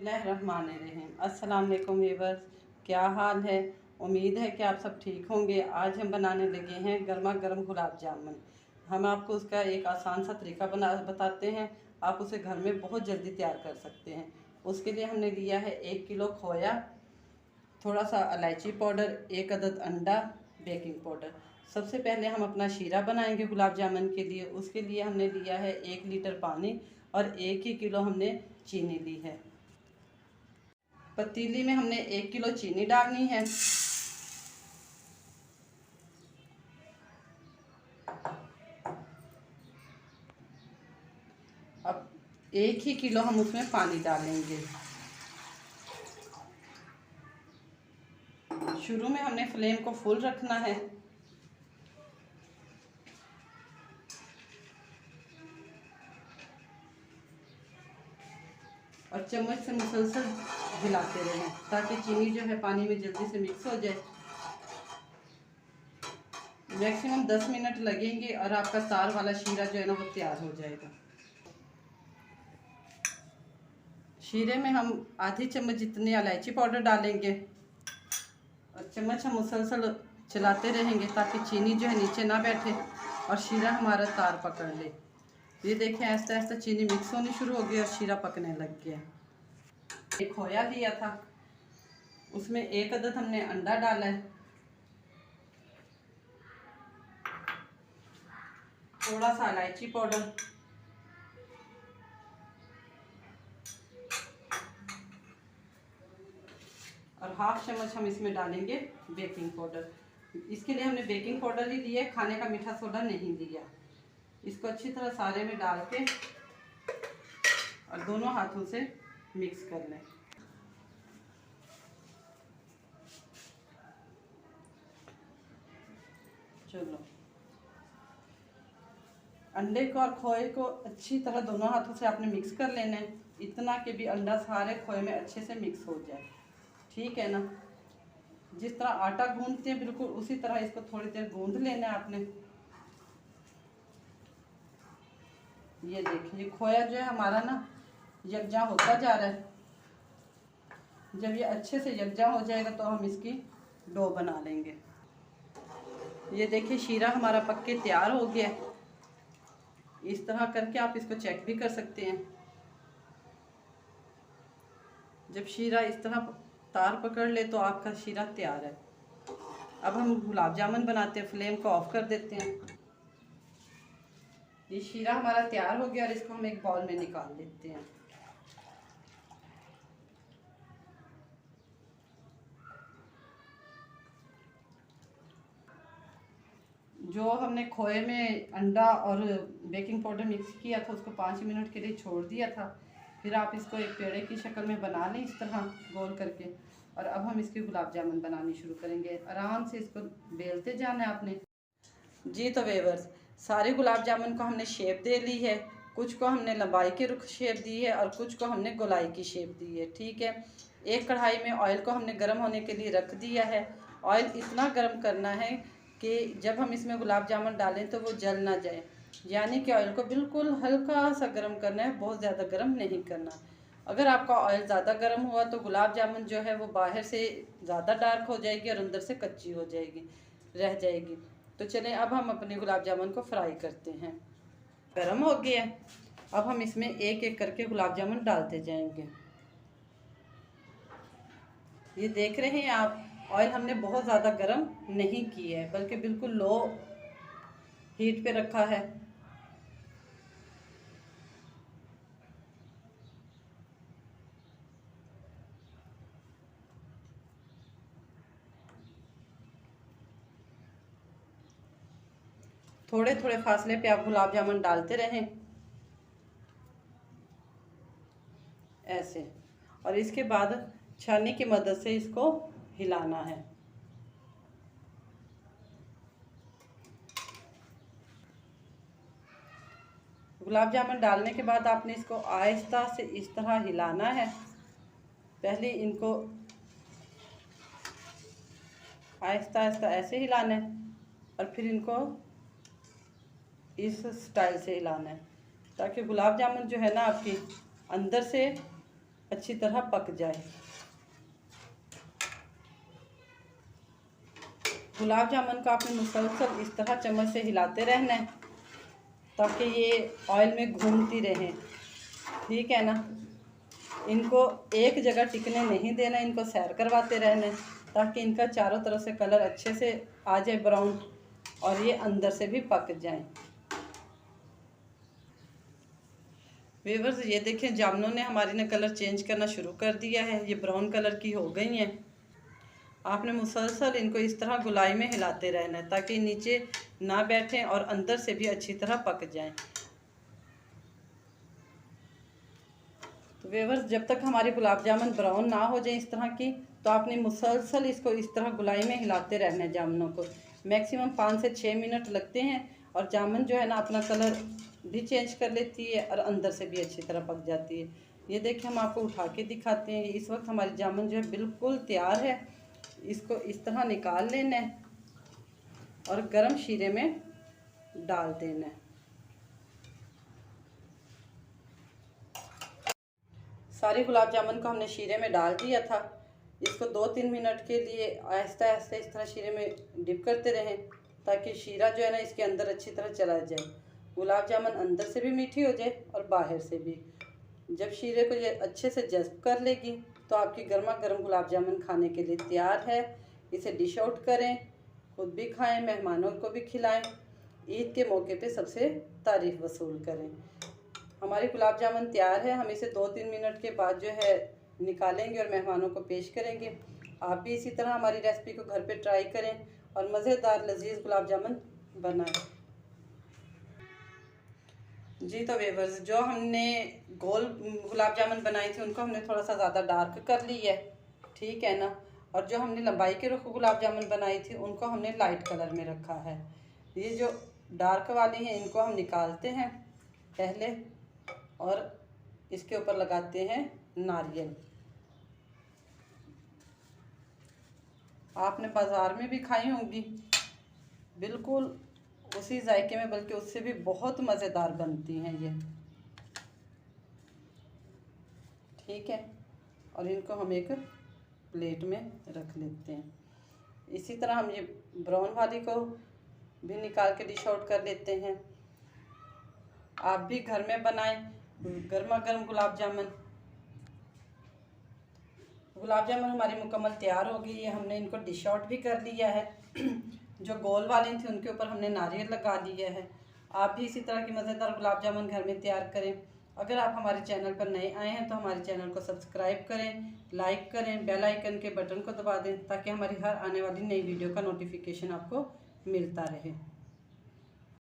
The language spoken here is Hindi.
बिस्मिल्लाहिर्रहमानिर्रहीम। अस्सलाम वालेकुम व्यूअर्स, क्या हाल है। उम्मीद है कि आप सब ठीक होंगे। आज हम बनाने लगे हैं गर्मा गर्म गुलाब जामुन। हम आपको उसका एक आसान सा तरीका बताते हैं। आप उसे घर में बहुत जल्दी तैयार कर सकते हैं। उसके लिए हमने लिया है 1 किलो खोया, थोड़ा सा इलायची पाउडर, 1 अदद अंडा, बेकिंग पाउडर। सबसे पहले हम अपना शीरा बनाएंगे गुलाब जामुन के लिए। उसके लिए हमने लिया है 1 लीटर पानी और 1 ही किलो हमने चीनी ली है। पतीली में हमने 1 किलो चीनी डालनी है। अब 1 ही किलो हम उसमें पानी डालेंगे। शुरू में हमने फ्लेम को फुल रखना है और चम्मच से मुसलसल हिलाते रहें ताकि चीनी जो है पानी में जल्दी से मिक्स हो जाए। मैक्सिमम 10 मिनट लगेंगे और आपका तार वाला शीरा जो है ना वो तैयार हो जाएगा। शीरे में हम आधी चम्मच जितनी इलायची पाउडर डालेंगे और चम्मच हम मुसलसल चलाते रहेंगे ताकि चीनी जो है नीचे ना बैठे और शीरा हमारा तार पकड़ ले। ये देखें, आहिस्ता आहिस्ता चीनी मिक्स होनी शुरू हो गई और शीरा पकने लग गया। एक खोया लिया था, उसमें 1 अदद हमने अंडा डाला है, थोड़ा सा इलायची पाउडर और हाफ चम्मच हम इसमें डालेंगे बेकिंग पाउडर। इसके लिए हमने बेकिंग पाउडर ही लिया है, खाने का मीठा सोडा नहीं लिया। इसको अच्छी तरह सारे में डाल के और दोनों हाथों से मिक्स कर लें। चलो, अंडे को और खोए को अच्छी तरह दोनों हाथों से आपने मिक्स कर लेना है, इतना कि भी अंडा सारे खोए में अच्छे से मिक्स हो जाए। ठीक है ना। जिस तरह आटा गूंदते हैं बिल्कुल उसी तरह इसको थोड़ी देर गूंद लेना है आपने। ये देखिए, खोया जो है हमारा ना यकजा होता जा रहा है। जब ये अच्छे से यकजा हो जाएगा तो हम इसकी डो बना लेंगे। ये देखिए, शीरा हमारा पक के तैयार हो गया है। इस तरह करके आप इसको चेक भी कर सकते हैं। जब शीरा इस तरह तार पकड़ ले तो आपका शीरा तैयार है। अब हम गुलाब जामुन बनाते हैं। फ्लेम को ऑफ कर देते हैं। ये शीरा हमारा तैयार हो गया और इसको हम एक बाउल में निकाल लेते हैं। जो हमने खोए में अंडा और बेकिंग पाउडर मिक्स किया था उसको 5 मिनट के लिए छोड़ दिया था। फिर आप इसको एक पेड़े की शक्ल में बना लें इस तरह गोल करके। और अब हम इसके गुलाब जामुन बनानी शुरू करेंगे। आराम से इसको बेलते जाना है आपने। जी तो व्यूअर्स, सारे गुलाब जामुन को हमने शेप दे ली है। कुछ को हमने लंबाई के रुख शेप दी है और कुछ को हमने गोलाई की शेप दी है। ठीक है। एक कढ़ाई में ऑयल को हमने गर्म होने के लिए रख दिया है। ऑयल इतना गर्म करना है कि जब हम इसमें गुलाब जामुन डालें तो वो जल ना जाए। यानी कि ऑयल को बिल्कुल हल्का सा गर्म करना है, बहुत ज़्यादा गर्म नहीं करना। अगर आपका ऑयल ज़्यादा गर्म हुआ तो गुलाब जामुन जो है वो बाहर से ज़्यादा डार्क हो जाएगी और अंदर से कच्ची हो जाएगी, रह जाएगी। तो चलें, अब हम अपने गुलाब जामुन को फ्राई करते हैं। गर्म हो गया है। अब हम इसमें एक एक करके गुलाब जामुन डालते जाएंगे। ये देख रहे हैं आप, ऑयल हमने बहुत ज़्यादा गर्म नहीं की है बल्कि बिल्कुल लो हीट पे रखा है। थोड़े थोड़े फासले पे आप गुलाब जामुन डालते रहें ऐसे, और इसके बाद छानी की मदद से इसको हिलाना है। गुलाब जामुन डालने के बाद आपने इसको आहिस्ता से इस तरह हिलाना है। पहले इनको आहिस्ता आहिस्ता ऐसे हिलाना है और फिर इनको इस स्टाइल से हिलाना है ताकि गुलाब जामुन जो है ना आपकी अंदर से अच्छी तरह पक जाए। गुलाब जामुन को आपने मुसलसल इस तरह चम्मच से हिलाते रहना है ताकि ये ऑयल में घूमती रहें, ठीक है ना। इनको एक जगह टिकने नहीं देना, इनको सैर करवाते रहना है ताकि इनका चारों तरफ से कलर अच्छे से आ जाए ब्राउन, और ये अंदर से भी पक जाएं। व्यूअर्स ये देखें, जामुनों ने हमारी ने कलर चेंज करना शुरू कर दिया है, ये ब्राउन कलर की हो गई हैं। आपने मुसलसल इनको इस तरह गुलाई में हिलाते रहना है ताकि नीचे ना बैठें और अंदर से भी अच्छी तरह पक जाएं। तो व्यूअर्स जब तक हमारी गुलाब जामुन ब्राउन ना हो जाए इस तरह की, तो आपने मुसलसल इसको इस तरह गुलाई में हिलाते रहना है। जामुनों को मैक्सिमम 5 से 6 मिनट लगते हैं और जामुन जो है ना अपना कलर भी चेंज कर लेती है और अंदर से भी अच्छी तरह पक जाती है। ये देखिए हम आपको उठा के दिखाते हैं। इस वक्त हमारी जामुन जो है बिल्कुल तैयार है। इसको इस तरह निकाल लेना है और गरम शीरे में डाल देना है। सारी गुलाब जामुन को हमने शीरे में डाल दिया था। इसको 2-3 मिनट के लिए आहिस्ता आहिस्ता इस तरह शीरे में डिप करते रहें ताकि शीरा जो है ना इसके अंदर अच्छी तरह चला जाए। गुलाब जामुन अंदर से भी मीठी हो जाए और बाहर से भी। जब शीरे को ये अच्छे से जज़्ब कर लेगी तो आपकी गर्मा गर्म गुलाब जामुन खाने के लिए तैयार है। इसे डिश आउट करें, खुद भी खाएं, मेहमानों को भी खिलाएं। ईद के मौके पे सबसे तारीफ़ वसूल करें। हमारी गुलाब जामुन तैयार है। हम इसे 2-3 मिनट के बाद जो है निकालेंगे और मेहमानों को पेश करेंगे। आप भी इसी तरह हमारी रेसिपी को घर पे ट्राई करें और मज़ेदार लजीज गुलाब जामुन बनाएं। जी तो व्यूअर्स जो हमने गोल गुलाब जामुन बनाई थी उनको हमने थोड़ा सा ज़्यादा डार्क कर ली है, ठीक है ना। और जो हमने लंबाई के रुख गुलाब जामुन बनाई थी उनको हमने लाइट कलर में रखा है। ये जो डार्क वाली हैं इनको हम निकालते हैं पहले और इसके ऊपर लगाते हैं नारियल। आपने बाज़ार में भी खाई होंगी, बिल्कुल उसी जायके में, बल्कि उससे भी बहुत मज़ेदार बनती हैं ये, ठीक है। और इनको हम एक प्लेट में रख लेते हैं। इसी तरह हम ये ब्राउन वाली को भी निकाल के डिश आउट कर लेते हैं। आप भी घर में बनाएं गर्मा गर्म गुलाब जामुन। गुलाब जामुन हमारी मुकम्मल तैयार हो गई है। हमने इनको डिश आउट भी कर लिया है। जो गोल वाली थी उनके ऊपर हमने नारियल लगा दिया है। आप भी इसी तरह की मज़ेदार गुलाब जामुन घर में तैयार करें। अगर आप हमारे चैनल पर नए आए हैं तो हमारे चैनल को सब्सक्राइब करें, लाइक करें, बेल आइकन के बटन को दबा दें ताकि हमारी हर आने वाली नई वीडियो का नोटिफिकेशन आपको मिलता रहे।